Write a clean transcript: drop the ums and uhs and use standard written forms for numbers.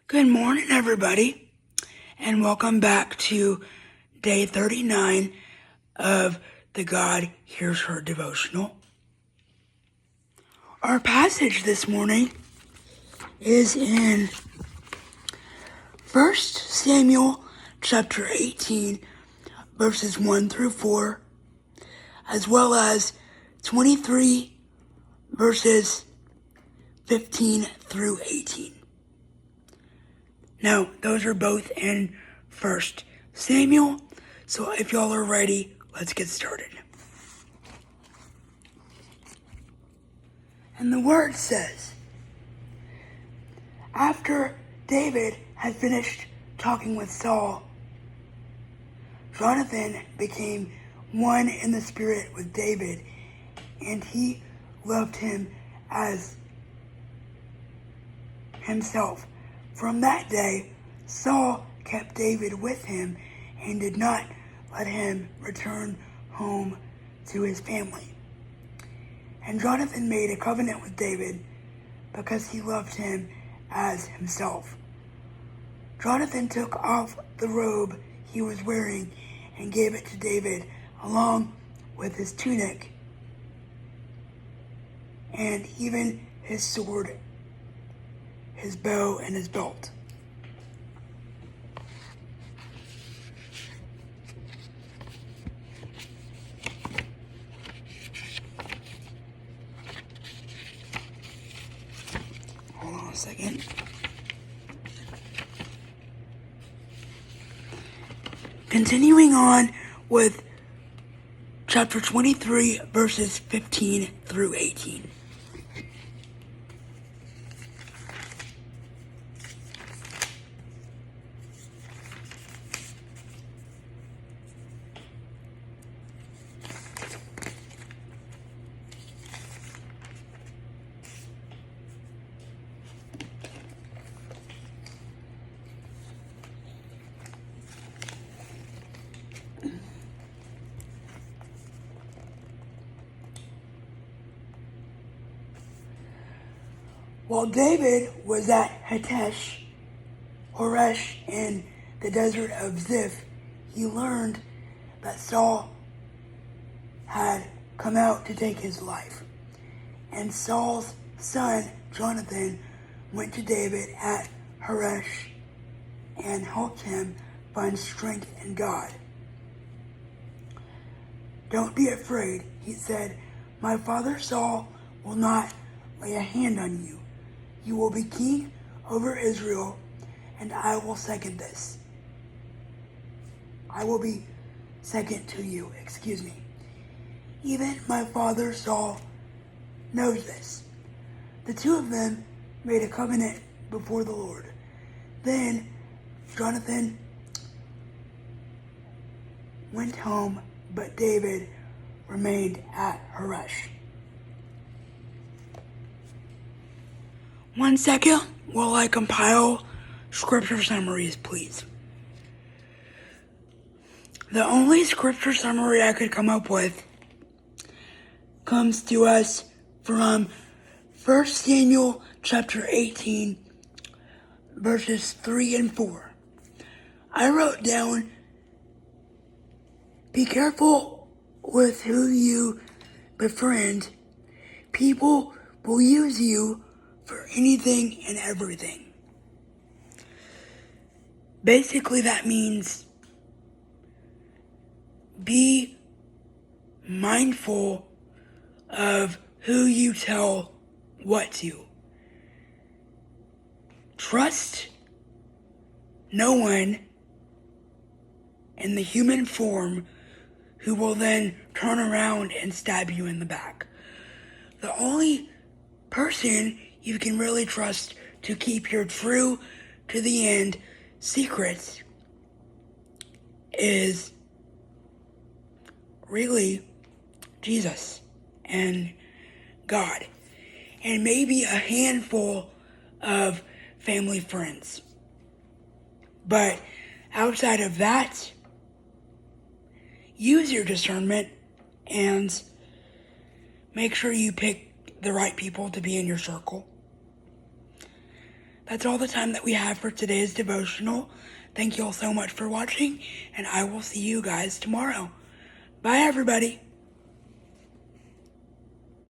Good morning, everybody, and welcome back to day 39 of the God Hears Her devotional. Our passage this morning is in 1 Samuel chapter 18, verses 1 through 4, as well as 23 verses 15 through 18. Now, those are both in 1 Samuel, so if y'all are ready, let's get started. And the word says, after David had finished talking with Saul, Jonathan became one in the spirit with David, and he loved him as himself. From that day, Saul kept David with him and did not let him return home to his family. And Jonathan made a covenant with David because he loved him as himself. Jonathan took off the robe he was wearing and gave it to David along with his tunic and even his sword, his bow, and his belt. Hold on a second. Continuing on with chapter 23, verses 15 through 18. While David was at Horesh in the desert of Ziph, he learned that Saul had come out to take his life. And Saul's son, Jonathan, went to David at Horesh and helped him find strength in God. "Don't be afraid," he said. "My father Saul will not lay a hand on you. You will be king over Israel, and I will second this. I will be second to you, Even my father Saul knows this." The two of them made a covenant before the Lord. Then Jonathan went home, but David remained at Horesh. One second while I compile scripture summaries, please. The only scripture summary I could come up with comes to us from 1 Samuel chapter 18, verses 3 and 4. I wrote down, "Be careful with who you befriend. People will use you for anything and everything." Basically, that means be mindful of who you tell what to. Trust no one in the human form who will then turn around and stab you in the back. The only person you can really trust to keep your true to the end secrets is really Jesus and God, and maybe a handful of family friends. But outside of that, use your discernment and make sure you pick the right people to be in your circle. that's all the time that we have for today's devotional. Thank you all so much for watching, and I will see you guys tomorrow. Bye, everybody.